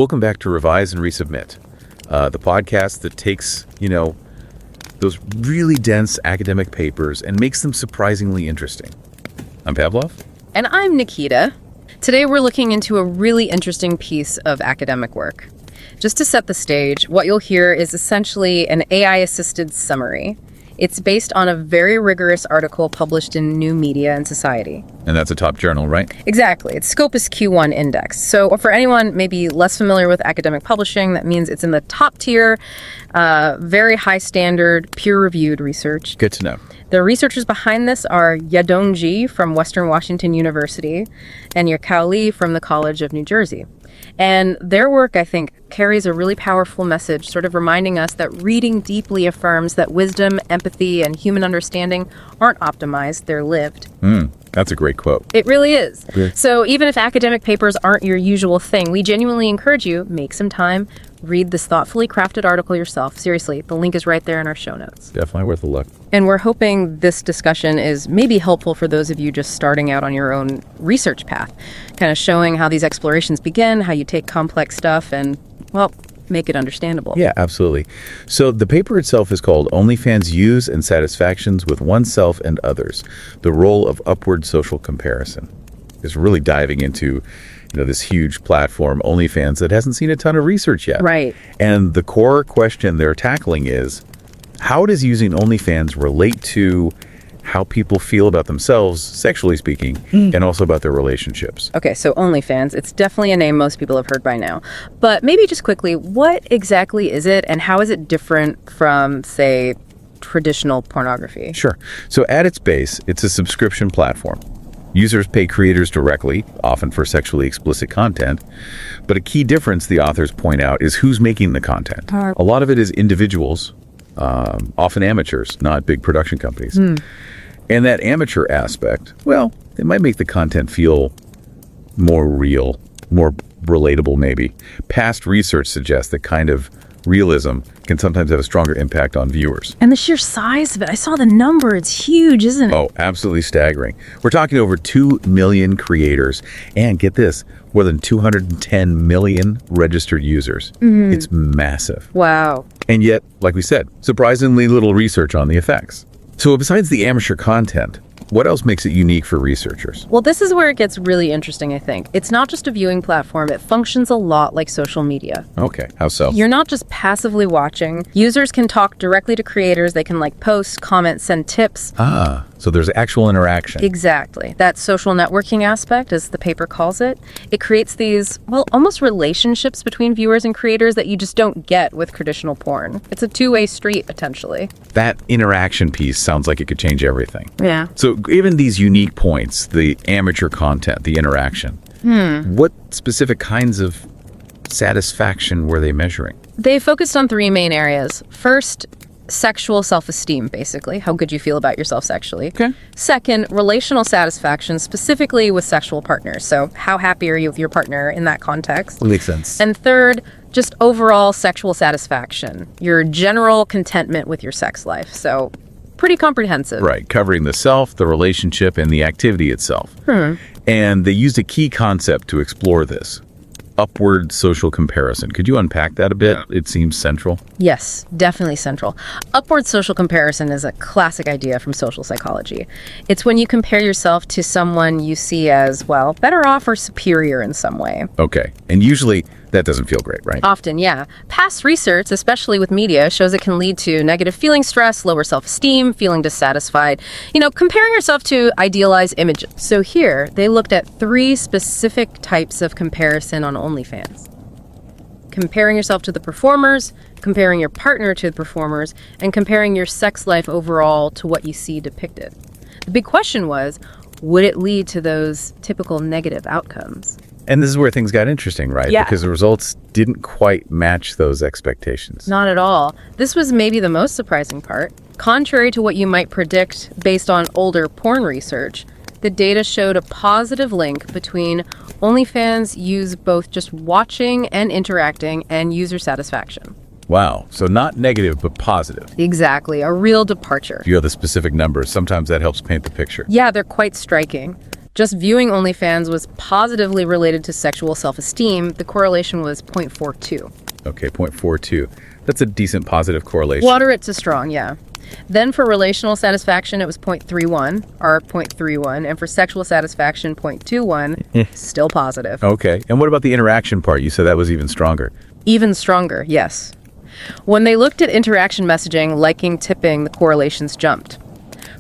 Welcome back to Revise and Resubmit, the podcast that takes, those really dense academic papers and makes them surprisingly interesting. I'm Pavlov. And I'm Nikita. Today we're looking into a really interesting piece of academic work. Just to set the stage, what you'll hear is essentially an AI-assisted summary. It's based on a very rigorous article published in New Media and Society. And that's a top journal, right? Exactly. It's Scopus Q1 Index. So for anyone maybe less familiar with academic publishing, that means it's in the top tier, very high standard, peer-reviewed research. Good to know. The researchers behind this are Yadong from Western Washington University and Yachao from the College of New Jersey. And their work, I think, carries a really powerful message, sort of reminding us that reading deeply affirms that wisdom, empathy, and human understanding aren't optimized, they're lived. That's a great quote. It really is. Yeah. So even if academic papers aren't your usual thing, we genuinely encourage you, make some time, read this thoughtfully crafted article yourself. Seriously, the link is right there in our show notes. Definitely worth a look. And we're hoping this discussion is maybe helpful for those of you just starting out on your own research path, kind of showing how these explorations begin, how you take complex stuff and, well, make it understandable. Yeah, absolutely. So the paper itself is called OnlyFans Use and Satisfactions with Oneself and Others, the Role of Upward Social Comparison. It's really diving into this huge platform, OnlyFans, that hasn't seen a ton of research yet. Right. And the core question they're tackling is, how does using OnlyFans relate to how people feel about themselves, sexually speaking, and also about their relationships? Okay, so OnlyFans, it's definitely a name most people have heard by now. But maybe just quickly, what exactly is it and how is it different from, say, traditional pornography? Sure. So at its base, it's a subscription platform. Users pay creators directly, often for sexually explicit content. But a key difference the authors point out is who's making the content. A lot of it is individuals, often amateurs, not big production companies. And that amateur aspect, well, it might make the content feel more real, more relatable maybe. Past research suggests that kind of realism can sometimes have a stronger impact on viewers. And the sheer size of it, I saw the number, it's huge, isn't it? Oh, absolutely staggering. We're talking over 2 million creators and, get this, more than 210 million registered users. It's massive. Wow. And yet, like we said, surprisingly little research on the effects. So besides the amateur content, what else makes it unique for researchers? Well, this is where it gets really interesting, I think. It's not just a viewing platform. It functions a lot like social media. Okay, how so? You're not just passively watching. Users can talk directly to creators. They can post, comment, send tips. So there's actual interaction. Exactly. That social networking aspect, as the paper calls it, it creates these, almost relationships between viewers and creators that you just don't get with traditional porn. It's a two-way street, potentially. That interaction piece sounds like it could change everything. Yeah. So given these unique points, the amateur content, the interaction, what specific kinds of satisfaction were they measuring? They focused on three main areas. First, sexual self-esteem, basically. How good you feel about yourself sexually. Okay. Second, relational satisfaction, specifically with sexual partners. So how happy are you with your partner in that context? Makes sense. And third, just overall sexual satisfaction, your general contentment with your sex life. So pretty comprehensive. Right, covering the self, the relationship, and the activity itself. And they used a key concept to explore this. Upward social comparison. Could you unpack that a bit? Yeah. It seems central. Yes, definitely central. Upward social comparison is a classic idea from social psychology. It's when you compare yourself to someone you see as, better off or superior in some way. Okay. And usually that doesn't feel great, right? Often, yeah. Past research, especially with media, shows it can lead to negative feeling stress, lower self-esteem, feeling dissatisfied, comparing yourself to idealized images. So here, they looked at 3 specific types of comparison on OnlyFans. Comparing yourself to the performers, comparing your partner to the performers, and comparing your sex life overall to what you see depicted. The big question was, would it lead to those typical negative outcomes? And this is where things got interesting, right? Yeah. Because the results didn't quite match those expectations. Not at all. This was maybe the most surprising part. Contrary to what you might predict based on older porn research, the data showed a positive link between OnlyFans use both just watching and interacting and user satisfaction. Wow. So not negative, but positive. Exactly. A real departure. If you have the specific numbers, sometimes that helps paint the picture. Yeah, they're quite striking. just viewing OnlyFans was positively related to sexual self-esteem, the correlation was 0.42. Okay, 0.42. That's a decent positive correlation. Moderate to strong, yeah. Then for relational satisfaction, it was 0.31, or 0.31, and for sexual satisfaction, 0.21, still positive. Okay, and what about the interaction part? You said that was even stronger. Even stronger, yes. When they looked at interaction messaging, liking, tipping, the correlations jumped.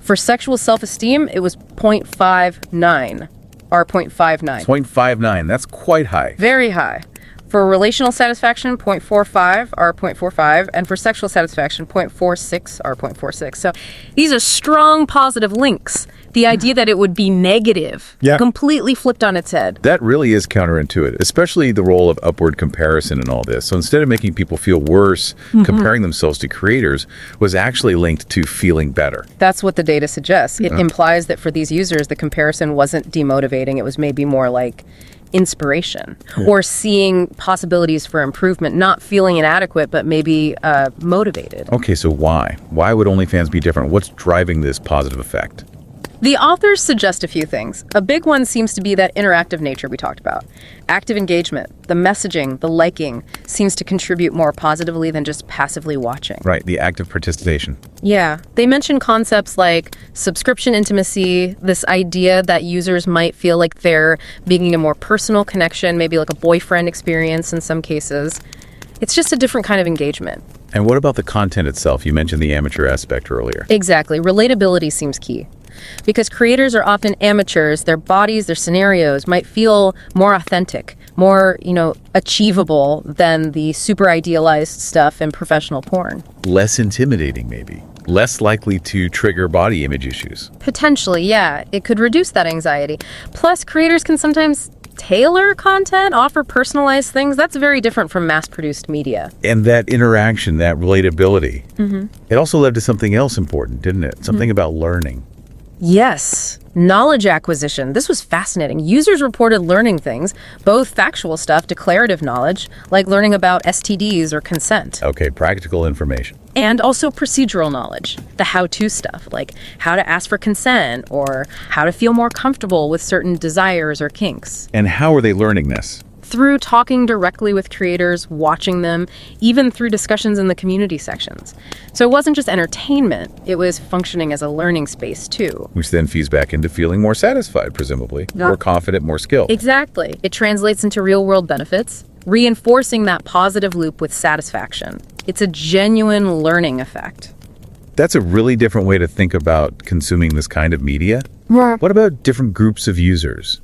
For sexual self-esteem, it was 0.59, or 0.59. 0.59, that's quite high. Very high. For relational satisfaction, 0.45 or 0.45, and for sexual satisfaction, 0.46 or 0.46. So these are strong positive links. The idea that it would be negative, completely flipped on its head. That really is counterintuitive, especially the role of upward comparison in all this. So instead of making people feel worse, comparing themselves to creators was actually linked to feeling better. That's what the data suggests. It implies that for these users, the comparison wasn't demotivating. It was maybe more like inspiration or seeing possibilities for improvement, not feeling inadequate, but maybe motivated. Okay, so why? Why would OnlyFans be different? What's driving this positive effect? The authors suggest a few things. A big one seems to be that interactive nature we talked about. Active engagement, the messaging, the liking seems to contribute more positively than just passively watching. Right, the active participation. Yeah. They mention concepts like subscription intimacy, this idea that users might feel like they're being a more personal connection, maybe like a boyfriend experience in some cases. It's just a different kind of engagement. And what about the content itself? You mentioned the amateur aspect earlier. Exactly. Relatability seems key. Because creators are often amateurs, their bodies, their scenarios might feel more authentic, more, achievable than the super idealized stuff in professional porn. Less intimidating, maybe. Less likely to trigger body image issues. Potentially, yeah. It could reduce that anxiety. Plus, creators can sometimes tailor content, offer personalized things. That's very different from mass-produced media. And that interaction, that relatability, it also led to something else important, didn't it? Something about learning. Yes. Knowledge acquisition. This was fascinating. Users reported learning things, both factual stuff, declarative knowledge, like learning about STDs or consent. Okay, practical information. And also procedural knowledge, the how-to stuff, like how to ask for consent or how to feel more comfortable with certain desires or kinks. And how are they learning this? Through talking directly with creators, watching them, even through discussions in the community sections. So it wasn't just entertainment, it was functioning as a learning space too. Which then feeds back into feeling more satisfied, presumably, more confident, more skilled. Exactly. It translates into real-world benefits, reinforcing that positive loop with satisfaction. It's a genuine learning effect. That's a really different way to think about consuming this kind of media. What about different groups of users?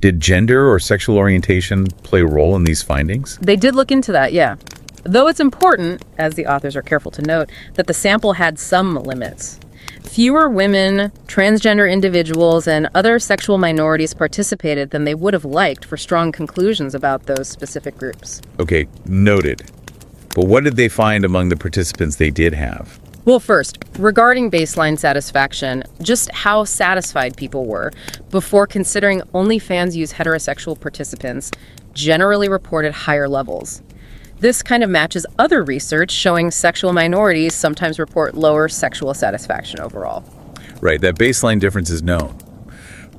Did gender or sexual orientation play a role in these findings? They did look into that, yeah. Though it's important, as the authors are careful to note, that the sample had some limits. Fewer women, transgender individuals, and other sexual minorities participated than they would have liked for strong conclusions about those specific groups. Okay, noted. But what did they find among the participants they did have? Well, first, regarding baseline satisfaction, just how satisfied people were before considering OnlyFans use heterosexual participants generally reported higher levels. This kind of matches other research showing sexual minorities sometimes report lower sexual satisfaction overall. Right, that baseline difference is known.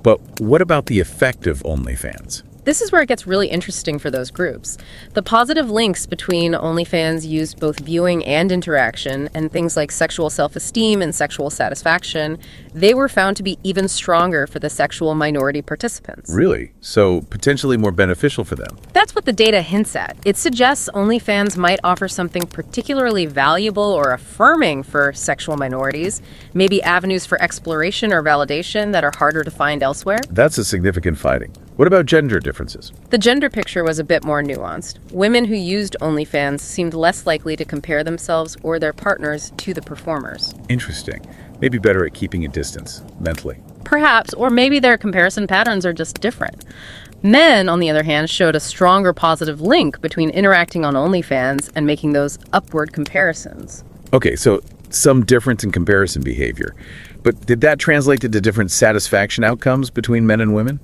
But what about the effect of OnlyFans? This is where it gets really interesting for those groups. The positive links between OnlyFans used both viewing and interaction, and things like sexual self-esteem and sexual satisfaction, they were found to be even stronger for the sexual minority participants. Really? So potentially more beneficial for them? That's what the data hints at. It suggests OnlyFans might offer something particularly valuable or affirming for sexual minorities, maybe avenues for exploration or validation that are harder to find elsewhere. That's a significant finding. What about gender differences? The gender picture was a bit more nuanced. Women who used OnlyFans seemed less likely to compare themselves or their partners to the performers. Interesting. Maybe better at keeping a distance, mentally. Perhaps, or maybe their comparison patterns are just different. Men, on the other hand, showed a stronger positive link between interacting on OnlyFans and making those upward comparisons. Okay, so some difference in comparison behavior. But did that translate into different satisfaction outcomes between men and women?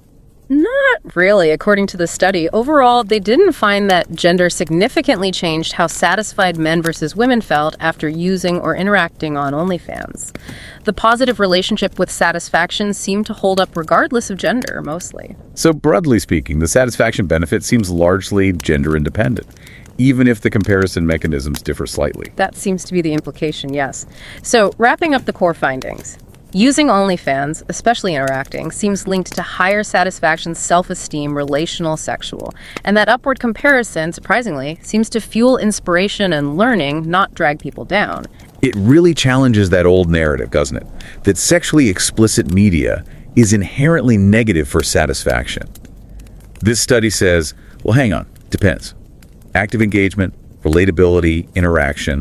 Not really, according to the study. Overall, they didn't find that gender significantly changed how satisfied men versus women felt after using or interacting on OnlyFans. The positive relationship with satisfaction seemed to hold up regardless of gender, mostly. So broadly speaking, the satisfaction benefit seems largely gender independent, even if the comparison mechanisms differ slightly. That seems to be the implication, yes. So, wrapping up the core findings. Using OnlyFans, especially interacting, seems linked to higher satisfaction, self-esteem, relational, sexual. And that upward comparison, surprisingly, seems to fuel inspiration and learning, not drag people down. It really challenges that old narrative, doesn't it? That sexually explicit media is inherently negative for satisfaction. This study says, well, hang on, depends. Active engagement, relatability, interaction,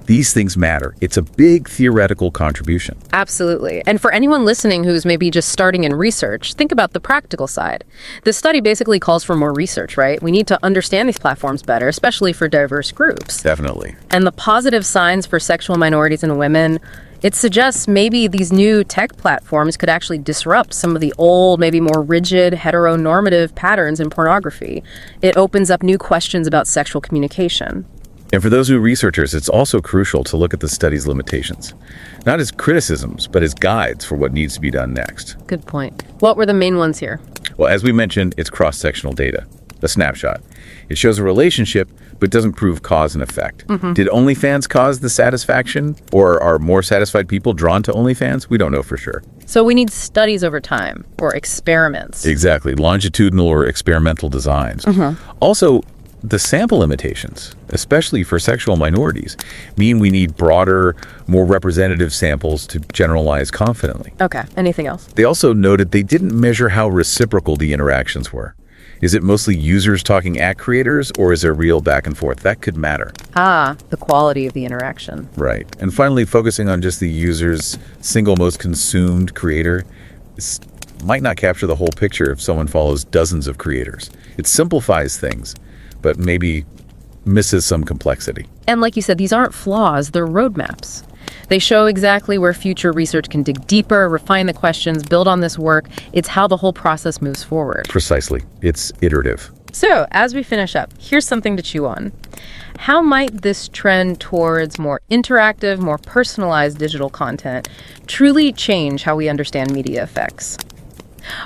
these things matter. It's a big theoretical contribution. Absolutely. And for anyone listening who's maybe just starting in research, think about the practical side. This study basically calls for more research, right? We need to understand these platforms better, especially for diverse groups. Definitely. And the positive signs for sexual minorities and women, it suggests maybe these new tech platforms could actually disrupt some of the old, maybe more rigid, heteronormative patterns in pornography. It opens up new questions about sexual communication. And for those researchers, it's also crucial to look at the study's limitations, not as criticisms, but as guides for what needs to be done next. Good point. What were the main ones here? Well, as we mentioned, it's cross-sectional data, a snapshot. It shows a relationship, but doesn't prove cause and effect. Did OnlyFans cause the satisfaction, or are more satisfied people drawn to OnlyFans? We don't know for sure. So we need studies over time, or experiments. Exactly, longitudinal or experimental designs. Also, the sample limitations, especially for sexual minorities, mean we need broader, more representative samples to generalize confidently. Okay, anything else? They also noted they didn't measure how reciprocal the interactions were. Is it mostly users talking at creators, or is there real back and forth? That could matter. The quality of the interaction. Right. And finally, focusing on just the user's single most consumed creator might not capture the whole picture if someone follows dozens of creators. It simplifies things, but maybe misses some complexity. And like you said, these aren't flaws, they're roadmaps. They show exactly where future research can dig deeper, refine the questions, build on this work. It's how the whole process moves forward. Precisely. It's iterative. So, as we finish up, here's something to chew on. How might this trend towards more interactive, more personalized digital content truly change how we understand media effects?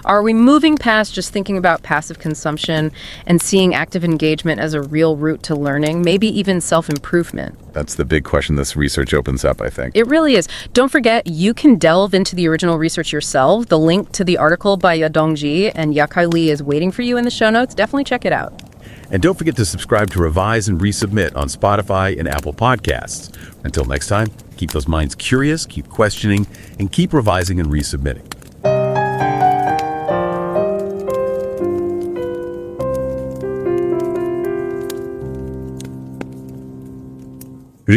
Are we moving past just thinking about passive consumption and seeing active engagement as a real route to learning, maybe even self-improvement? That's the big question this research opens up, I think. It really is. Don't forget, you can delve into the original research yourself. The link to the article by Yadong and Yachao is waiting for you in the show notes. Definitely check it out. And don't forget to subscribe to Revise and Resubmit on Spotify and Apple Podcasts. Until next time, keep those minds curious, keep questioning, and keep revising and resubmitting.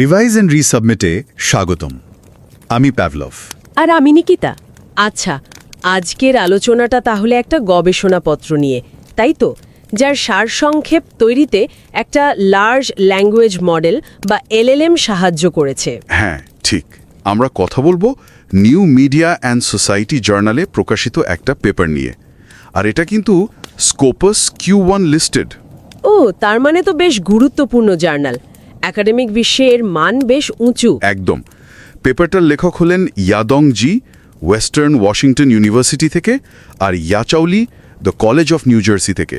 Revise and রিসাবমিটে স্বাগতম। আমি Pavlov. আর আমি নিকিতা। আচ্ছা, আজকের আলোচনাটা তাহলে একটা গবেষণাপত্র নিয়ে, তাই তো? যার সারসংক্ষেপ তৈরিতে একটা লার্জ ল্যাঙ্গুয়েজ মডেল বা এলএলএম সাহায্য করেছে। হ্যাঁ, ঠিক। আমরা কথা বলবো নিউ মিডিয়া অ্যান্ড সোসাইটি জার্নালে প্রকাশিত একটা পেপার নিয়ে। আর এটা কিন্তু স্কোপাস Q1 লিস্টেড। ও, তার মানে তো বেশ গুরুত্বপূর্ণ জার্নাল। একাডেমিক বিশ্বে এর মান বেশ উঁচু। একদম। পেপারটার লেখক হলেন Yadong Ji, Western Washington University থেকে, আর Yachao Li, the College of New Jersey থেকে।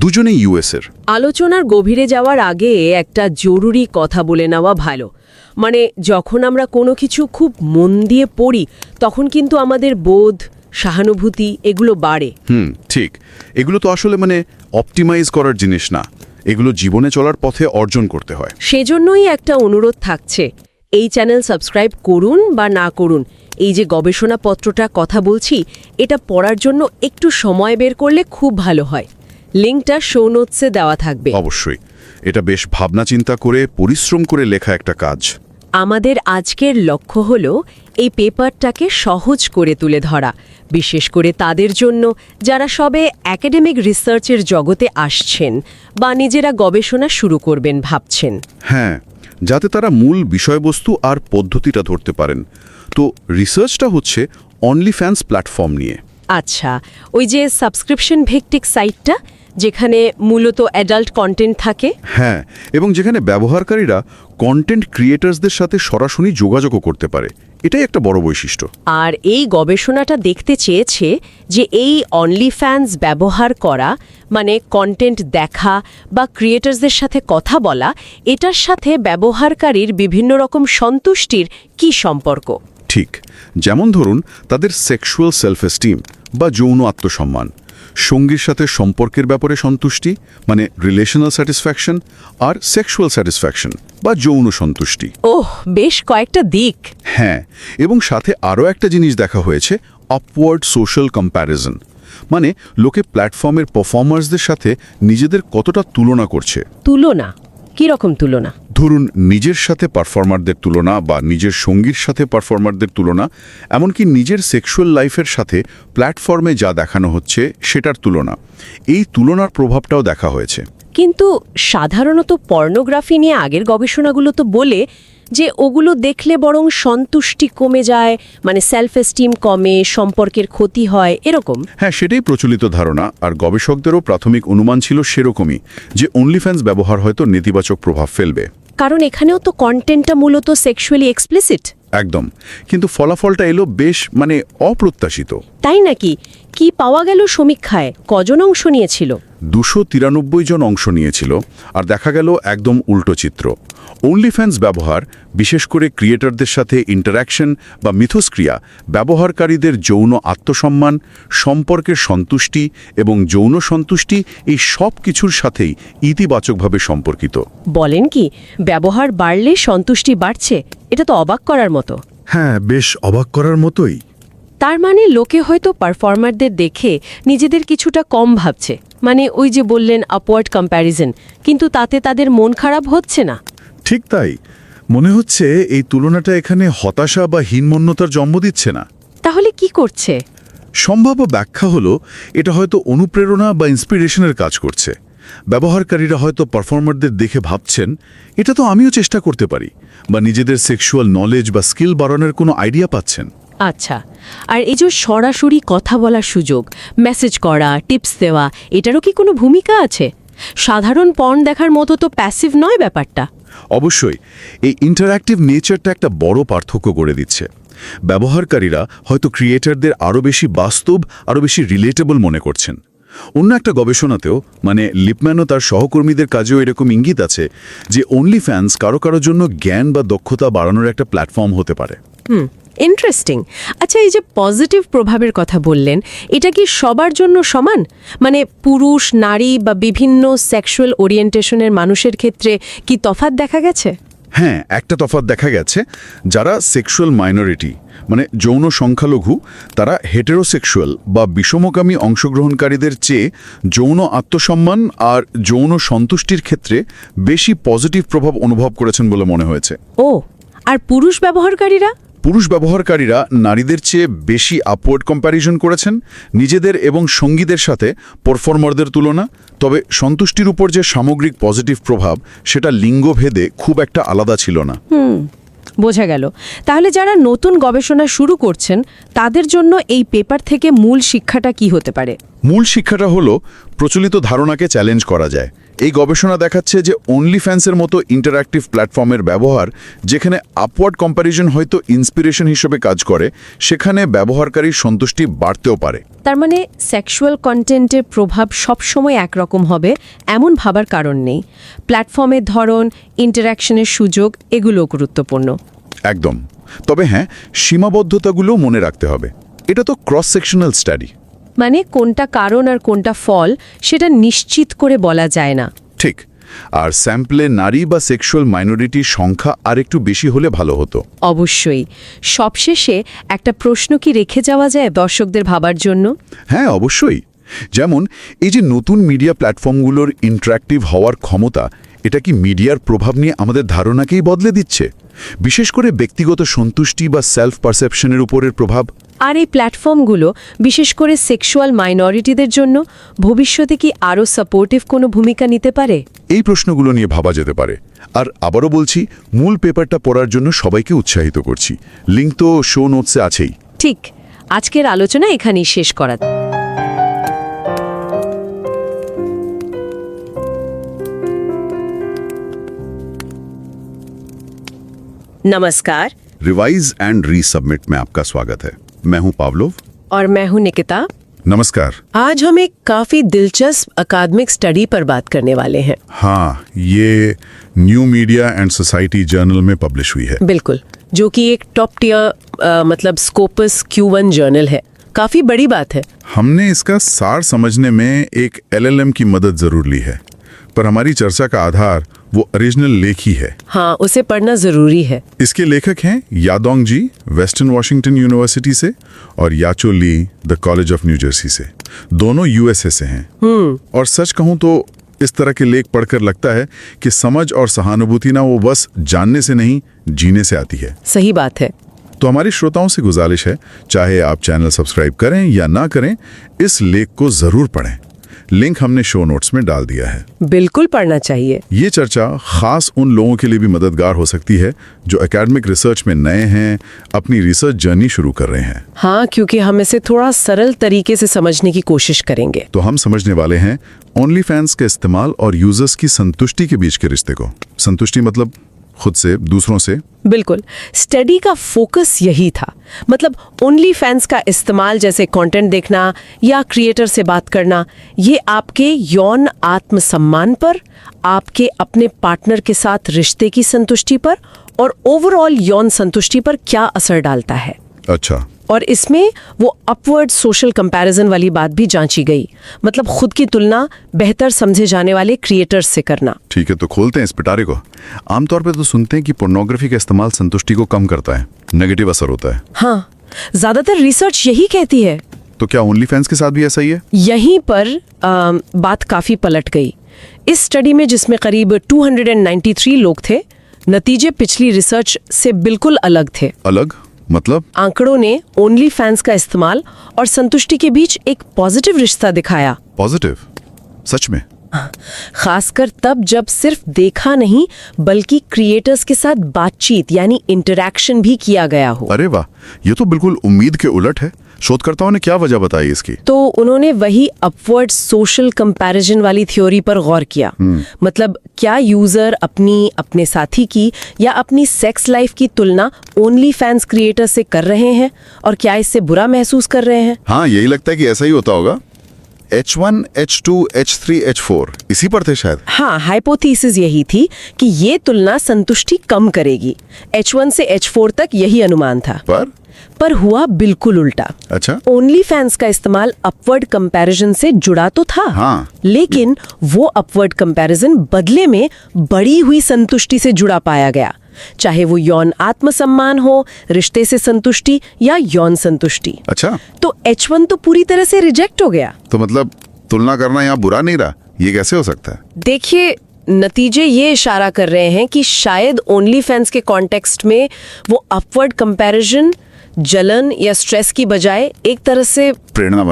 দুজনেই ইউএসের। আলোচনার গভীরে যাওয়ার আগে একটা জরুরি কথা বলে নেওয়া ভালো। মানে যখন আমরা কোনো কিছু খুব মন দিয়ে পড়ি, তখন কিন্তু আমাদের বোধ, সহানুভূতি এগুলো বাড়ে। ঠিক। এগুলো তো আসলে অপটিমাইজ করার জিনিস না, এগুলো জীবনে চলার পথে অর্জন করতে হয়। সেজন্যই একটা অনুরোধ থাকছে, এই চ্যানেল সাবস্ক্রাইব করুন বা না করুন, এই যে গবেষণাপত্রটা কথা বলছি, এটা পড়ার জন্য একটু সময় বের করলে খুব ভালো হয়। লিঙ্কটা শো নোটসে দেওয়া থাকবে। অবশ্যই। এটা বেশ ভাবনা চিন্তা করে পরিশ্রম করে লেখা একটা কাজ। আমাদের আজকের লক্ষ্য হলো এই পেপারটাকে সহজ করে তুলে ধরা, বিশেষ করে তাদের জন্য যারা সবে একাডেমিক রিসার্চের জগতে আসছেন বা নিজেরা গবেষণা শুরু করবেন ভাবছেন। হ্যাঁ, যাতে তারা মূল বিষয়বস্তু আর পদ্ধতিটা ধরতে পারেন। তো রিসার্চটা হচ্ছে OnlyFans প্ল্যাটফর্ম নিয়ে। আচ্ছা, ওই যে সাবস্ক্রিপশন ভিত্তিক সাইটটা যেখানে মূলত অ্যাডাল্ট কন্টেন্ট থাকে? হ্যাঁ, এবং যেখানে ব্যবহারকারীরা কন্টেন্ট ক্রিয়েটার্সদের সাথে সরাসরি যোগাযোগও করতে পারে, এটাই একটা বড় বৈশিষ্ট্য। আর এই গবেষণাটা দেখতে চেয়েছে যে এই OnlyFans ব্যবহার করা, মানে কন্টেন্ট দেখা বা ক্রিয়েটার্সদের সাথে কথা বলা, এটার সাথে ব্যবহারকারীর বিভিন্ন রকম সন্তুষ্টির কি সম্পর্ক? ঠিক, যেমন ধরুন তাদের সেক্সুয়াল সেলফ এস্টিম বা যৌন আত্মসম্মান, সঙ্গীর সাথে সম্পর্কের ব্যাপারে সন্তুষ্টি মানে রিলেশনাল স্যাটিসফ্যাকশন, আর সেক্সুয়াল স্যাটিসফ্যাকশন বা যৌন সন্তুষ্টি। ওহ, বেশ কয়েকটা দিক। হ্যাঁ, এবং সাথে আরও একটা জিনিস দেখা হয়েছে, আপওয়ার্ড সোশ্যাল কম্প্যারিজন, মানে লোকে প্ল্যাটফর্মের পারফর্মার্সদের সাথে নিজেদের কতটা তুলনা করছে। তুলনা? কি রকম তুলনা? ধরুন নিজের সাথে পারফর্মারদের তুলনা বা নিজের সঙ্গীর সাথে পারফর্মারদের তুলনা, এমনকি নিজের সেক্সুয়াল লাইফের সাথে প্ল্যাটফর্মে যা দেখানো হচ্ছে সেটার তুলনা। এই তুলনার প্রভাবটাও দেখা হয়েছে। কিন্তু সাধারণত পর্নোগ্রাফি নিয়ে আগের গবেষণাগুলো তো বলে যে ওগুলো দেখলে বরং সন্তুষ্টি কমে যায়, মানে সেলফ এস্টিম কমে, সম্পর্কের ক্ষতি হয়, এরকম। হ্যাঁ, সেটাই প্রচলিত ধারণা, আর গবেষকদেরও প্রাথমিক অনুমান ছিল সেরকমই, যে OnlyFans ব্যবহার হয়তো নেতিবাচক প্রভাব ফেলবে। কারণ এখানেও তো কন্টেন্টটা মূলত সেক্সুয়ালি এক্সপ্লিসিট। একদম, কিন্তু ফলাফলটা এলো বেশ অপ্রত্যাশিত। তাই নাকি? কি পাওয়া গেল সমীক্ষায়? কজন অংশ নিয়েছিল? 293 জন অংশ নিয়েছিল, আর দেখা গেল একদম উল্টো চিত্র। OnlyFans ব্যবহার, বিশেষ করে ক্রিয়েটরদের সাথে ইন্টারঅ্যাকশন বা মিথস্ক্রিয়া, ব্যবহারকারীদের যৌন আত্মসম্মান, সম্পর্কের সন্তুষ্টি এবং যৌন সন্তুষ্টি, এই সব কিছুর সাথেই ইতিবাচকভাবে সম্পর্কিত। বলেন কি, ব্যবহার বাড়লে সন্তুষ্টি বাড়ছে? এটা তো অবাক করার মতো। হ্যাঁ, বেশ অবাক করার মতোই। তার মানে লোকে হয়তো পারফর্মারদের দেখে নিজেদের কিছুটা কম ভাবছে, মানে ওই যে বললেন আপওয়ার্ড কম্প্যারিজন, কিন্তু তাতে তাদের মন খারাপ হচ্ছে না। ঠিক তাই, মনে হচ্ছে এই তুলনাটা এখানে হতাশা বা হীনমন্যতার জন্ম দিচ্ছে না। তাহলে কি করছে? সম্ভাব্য ব্যাখ্যা হলো এটা হয়তো অনুপ্রেরণা বা ইন্সপিরেশনের কাজ করছে। ব্যবহারকারীরা হয়তো পারফর্মারদের দেখে ভাবছেন, এটা তো আমিও চেষ্টা করতে পারি, বা নিজেদের সেক্সুয়াল নলেজ বা স্কিল বাড়ানোর কোনো আইডিয়া পাচ্ছেন। আচ্ছা, আর এই যে সরাসরি কথা বলার সুযোগ, মেসেজ করা, টিপস দেওয়া, এটারও কি কোনো ভূমিকা আছে? সাধারণ পর্ন দেখার মতো তো প্যাসিভ নয় ব্যাপারটা। অবশ্যই, এই ইন্টারঅ্যাক্টিভ নেচারটা একটা বড় পার্থক্য করে দিচ্ছে। ব্যবহারকারীরা হয়তো ক্রিয়েটরদের আরও বেশি বাস্তব, আরও বেশি রিলেটেবল মনে করছেন। অন্য একটা গবেষণাতেও, লিপম্যান ও তার সহকর্মীদের কাজেও এরকম ইঙ্গিত আছে যে OnlyFans কারো কারোর জন্য জ্ঞান বা দক্ষতা বাড়ানোর একটা প্ল্যাটফর্ম হতে পারে। ইন্টারেস্টিং। আচ্ছা, এই যে পজিটিভ প্রভাবের কথা বললেন, এটা কি সবার জন্য সমান? মানে পুরুষ, নারী বা বিভিন্ন সেক্সুয়াল ওরিয়েন্টেশনের মানুষের ক্ষেত্রে কি তফাৎ দেখা গেছে? হ্যাঁ, একটা তফাৎ দেখা গেছে। যারা সেক্সুয়াল মাইনরিটি, যৌন সংখ্যালঘু, তারা হেটেরোসেক্সুয়াল বা বিষমকামী অংশগ্রহণকারীদের চেয়ে যৌন আত্মসম্মান আর যৌন সন্তুষ্টির ক্ষেত্রে বেশি পজিটিভ প্রভাব অনুভব করেছেন বলে মনে হয়েছে। ও, আর পুরুষ ব্যবহারকারীরা? পুরুষ ব্যবহারকারীরা নারীদের চেয়ে বেশি আপওয়ার্ড কম্প্যারিজন করেছেন নিজেদের এবং সঙ্গীদের সাথে পারফর্মারদের তুলনা। তবে সন্তুষ্টির উপর যে সামগ্রিক পজিটিভ প্রভাব, সেটা লিঙ্গভেদে খুব একটা আলাদা ছিল না। বোঝা গেল। তাহলে যারা নতুন গবেষণা শুরু করছেন, তাদের জন্য এই পেপার থেকে মূল শিক্ষাটা কি হতে পারে? মূল শিক্ষাটা হলো প্রচলিত ধারণাকে চ্যালেঞ্জ করা যায়। এই গবেষণা দেখাচ্ছে যে OnlyFansের মতো ইন্টারঅ্যাক্টিভ প্ল্যাটফর্মের ব্যবহার, যেখানে আপওয়ার্ড কম্প্যারিজন হয়তো ইন্সপিরেশন হিসেবে কাজ করে, সেখানে ব্যবহারকারীর সন্তুষ্টি বাড়তেও পারে। তার মানে সেক্সুয়াল কন্টেন্টের প্রভাব সবসময় একরকম হবে এমন ভাবার কারণ নেই। প্ল্যাটফর্মের ধরন, ইন্টারঅ্যাকশনের সুযোগ, এগুলো গুরুত্বপূর্ণ। একদম। তবে হ্যাঁ, সীমাবদ্ধতাগুলো মনে রাখতে হবে। এটা তো ক্রস সেকশনাল স্টাডি, মানে কোনটা কারণ আর কোনটা ফল সেটা নিশ্চিত করে বলা যায় না। ঠিক। আর স্যাম্পলে নারী বা সেক্সুয়াল মাইনরিটির সংখ্যা আর একটু বেশি হলে ভালো হতো। অবশ্যই। সবশেষে একটা প্রশ্ন কি রেখে যাওয়া যায় দর্শকদের ভাবার জন্য? হ্যাঁ, অবশ্যই। যেমন এই যে নতুন মিডিয়া প্ল্যাটফর্মগুলোর ইন্টারঅ্যাক্টিভ হওয়ার ক্ষমতা, এটা কি মিডিয়ার প্রভাব নিয়ে আমাদের ধারণাকেই বদলে দিচ্ছে? বিশেষ করে ব্যক্তিগত সন্তুষ্টি বা সেলফ পারসেপশনের উপরের প্রভাব। আর এই প্ল্যাটফর্মগুলো বিশেষ করে সেক্সুয়াল মাইনরিটিদের জন্য ভবিষ্যতে কি আরও সাপোর্টিভ কোনো ভূমিকা নিতে পারে? এই প্রশ্নগুলো নিয়ে ভাবা যেতে পারে। আর আবারও বলছি, মূল পেপারটা পড়ার জন্য সবাইকে উৎসাহিত করছি। লিঙ্ক তো শো নোটসে আছেই। ঠিক। আজকের আলোচনা এখানেই শেষ করা। नमस्कार। रिवाइज एंड रीसबमिट में आपका स्वागत है। मैं हूं पावलोव और मैं हूं निकिता। नमस्कार। आज हम एक काफी दिलचस्प अकादमिक स्टडी पर बात करने वाले हैं। हाँ, ये new media and society journal में पब्लिश हुई है। बिल्कुल, जो कि एक टॉप टियर मतलब स्कोपस Q1 जर्नल है। काफी बड़ी बात है। हमने इसका सार समझने में एक LLM की मदद जरूर ली है, पर हमारी चर्चा का आधार वो ओरिजिनल लेख ही है। हाँ, उसे पढ़ना जरूरी है। इसके लेखक हैं Yadong Ji, Western Washington University से, और Yachao Li, the College of New Jersey से। दोनों USA से हैं। और सच कहूं तो इस तरह के लेख पढ़कर लगता है कि समझ और सहानुभूति ना वो बस जानने से नहीं, जीने से आती है। सही बात है। तो हमारी श्रोताओं से गुजारिश है, चाहे आप चैनल सब्सक्राइब करें या ना करें, इस लेख को जरूर पढ़ें। लिंक हमने शो नोट्स में डाल दिया है। बिल्कुल पढ़ना चाहिए। ये चर्चा खास उन लोगों के लिए भी मददगार हो सकती है जो एकेडमिक रिसर्च में नए हैं, अपनी रिसर्च जर्नी शुरू कर रहे हैं। हाँ, क्योंकि हम इसे थोड़ा सरल तरीके से समझने की कोशिश करेंगे। तो हम समझने वाले हैं OnlyFans के इस्तेमाल और यूजर्स की संतुष्टि के बीच के रिश्ते को। संतुष्टि मतलब खुद से, दूसरों से। बिल्कुल, स्टडी का फोकस यही था। मतलब OnlyFans का इस्तेमाल, जैसे कंटेंट देखना या क्रिएटर से बात करना, ये आपके यौन आत्मसम्मान पर, आपके अपने पार्टनर के साथ रिश्ते की संतुष्टि पर और ओवरऑल यौन संतुष्टि पर क्या असर डालता है। अच्छा। और इसमें वो अपवर्ड सोशल कंपैरिजन वाली बात भी जांची गई। मतलब खुद की तुलना बेहतर समझे जाने वाले क्रिएटर्स से करना। ठीक है, तो खोलते हैं इस पिटारे को। आमतौर पे तो सुनते हैं कि पोर्नोग्राफी का इस्तेमाल संतुष्टि को कम करता है, नेगेटिव असर होता है। हाँ, ज्यादातर रिसर्च यही कहती है। तो क्या OnlyFans के साथ भी ऐसा ही है? यहीं पर बात काफी पलट गई। इस स्टडी में, जिसमें करीब 293 लोग थे, नतीजे पिछली रिसर्च से बिल्कुल अलग थे। अलग मतलब? आंकड़ों ने OnlyFans का इस्तेमाल और संतुष्टि के बीच एक पॉजिटिव रिश्ता दिखाया। पॉजिटिव? सच में? खासकर तब जब सिर्फ देखा नहीं, बल्कि क्रिएटर्स के साथ बातचीत यानी इंटरैक्शन भी किया गया हो। अरे वाह, ये तो बिल्कुल उम्मीद के उलट है। शोधकर्ताओं ने क्या वजह बताई इसकी? तो उन्होंने वही अपवर्ड सोशल कंपैरिजन वाली थ्योरी पर गौर किया। मतलब क्या यूजर अपने साथी की या अपनी सेक्स लाइफ की तुलना OnlyFans क्रिएटर से कर रहे हैं और क्या इससे बुरा महसूस कर रहे हैं। हाँ, यही लगता है कि ऐसा ही होता होगा। H1, H2, H3, H4 इसी पर थे शायद। हाँ, हाइपोथेसिस यही थी कि ये तुलना संतुष्टि कम करेगी। H1 से H4 तक यही अनुमान था। पर हुआ बिल्कुल उल्टा। अच्छा। OnlyFans का इस्तेमाल अपवर्ड कंपैरिजन से जुड़ा तो था। हाँ। लेकिन वो अपवर्ड कंपैरिजन बदले में बढ़ी हुई संतुष्टि से जुड़ा पाया गया, चाहे वो यौन आत्मसम्मान हो, रिश्ते से संतुष्टि या यौन संतुष्टि। अच्छा। तो H1 तो पूरी तरह से रिजेक्ट हो गया। तो मतलब तुलना करना यहाँ बुरा नहीं रहा, ये कैसे हो सकता है? देखिए, नतीजे ये इशारा कर रहे हैं कि शायद OnlyFans के कॉन्टेक्स्ट में वो अपवर्ड कंपैरिजन जलन या स्ट्रेस की बजाय एक तरह से प्रेरणा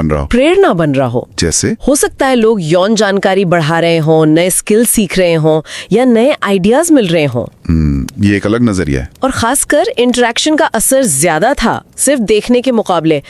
बन रहा हो। जैसे हो सकता है लोग यौन जानकारी बढ़ा रहे हों, नए स्किल सीख रहे हों या नए आइडियाज मिल रहे हों। ये एक अलग नजरिया है। और खासकर इंटरेक्शन का असर ज्यादा था सिर्फ देखने के मुकाबले।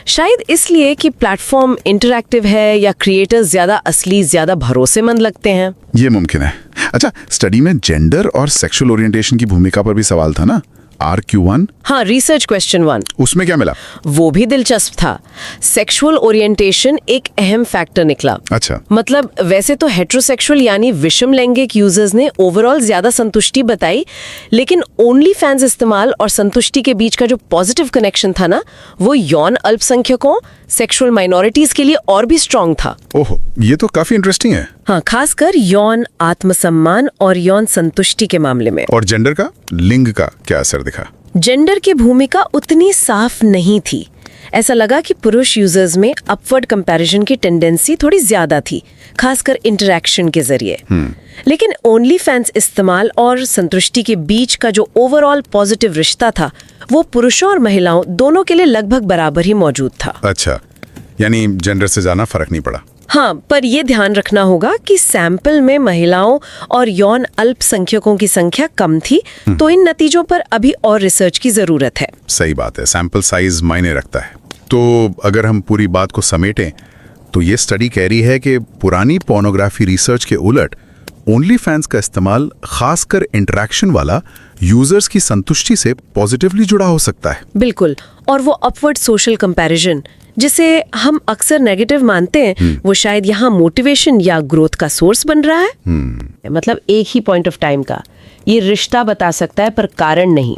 शायद इसलिए कि प्लेटफॉर्म इंटरैक्टिव है या क्रिएटर्स ज्यादा असली, ज्यादा भरोसेमंद लगते हैं। ये मुमकिन है। अच्छा, स्टडी में जेंडर और सेक्सुअल ओरिएंटेशन की भूमिका पर भी सवाल था ना? RQ1? हाँ, रिसर्च क्वेश्चन 1। उसमें क्या मिला? वो भी दिलचस्प था। सेक्सुअल ओरिएंटेशन एक अहम फैक्टर निकला। अच्छा। मतलब वैसे तो हेटेरोसेक्सुअल यानी विषम लैंगिक यूजर्स ने ओवरऑल ज्यादा संतुष्टि बताई, लेकिन OnlyFans इस्तेमाल और संतुष्टि के बीच का जो पॉजिटिव कनेक्शन था ना, वो यौन अल्पसंख्यकों, सेक्सुअल माइनॉरिटीज के लिए और भी स्ट्रांग था। ओहो, ये तो काफी इंटरेस्टिंग है। हाँ, खासकर यौन आत्मसम्मान और यौन संतुष्टि के मामले में। और जेंडर का, लिंग का क्या असर दिखा? जेंडर की भूमिका उतनी साफ नहीं थी। ऐसा लगा कि पुरुष यूजर्स में अपवर्ड कंपैरिजन की टेंडेंसी थोड़ी ज्यादा थी, खासकर इंटरैक्शन के जरिए। लेकिन OnlyFans इस्तेमाल और संतुष्टि के बीच का जो ओवरऑल पॉजिटिव रिश्ता था, वो पुरुषों और महिलाओं दोनों के लिए लगभग बराबर ही मौजूद था। अच्छा, यानी जेंडर से ज्यादा फर्क नहीं पड़ा। हाँ, पर यह ध्यान रखना होगा कि सैंपल में महिलाओं और यौन अल्पसंख्यकों की संख्या कम थी, तो इन नतीजों पर अभी और रिसर्च की जरूरत है। सही बात है, सैंपल साइज मायने रखता है। तो अगर हम पूरी बात को समेटें तो ये स्टडी कह रही है कि पुरानी पोर्नोग्राफी रिसर्च के उलट OnlyFans का इस्तेमाल खासकर इंटरेक्शन वाला यूजर्स की संतुष्टि से पॉजिटिवली जुड़ा हो सकता है। बिल्कुल, और वो अपवर्ड सोशल कंपैरिजन जिसे हम अक्सर नेगेटिव मानते हैं वो शायद यहाँ मोटिवेशन या ग्रोथ का सोर्स बन रहा है। मतलब एक ही पॉइंट ऑफ टाइम का ये रिश्ता बता सकता है पर कारण नहीं।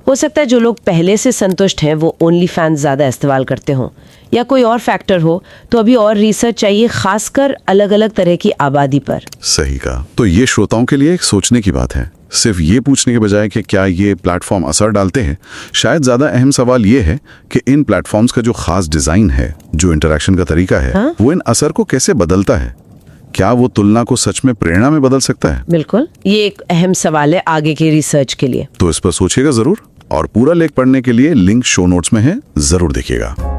हो सकता है जो लोग पहले से संतुष्ट हैं वो OnlyFans ज़्यादा इस्तेमाल करते हों या कोई और फैक्टर हो, तो अभी और रिसर्च चाहिए खासकर अलग अलग तरह की आबादी पर। सही कहा। तो ये श्रोताओं के लिए एक सोचने की बात है। सिर्फ ये पूछने के बजाय कि क्या ये प्लेटफॉर्म असर डालते हैं, शायद ज़्यादा अहम सवाल ये है कि इन प्लेटफॉर्म्स का जो खास डिज़ाइन है, जो इंटरेक्शन का तरीका है, वो इन असर को कैसे बदलता है। क्या वो तुलना को सच में प्रेरणा में बदल सकता है? बिल्कुल, ये एक अहम सवाल है आगे के रिसर्च के लिए। तो इस पर सोचिएगा जरूर, और पूरा लेख पढ़ने के लिए लिंक शो नोट्स में है, जरूर देखिएगा।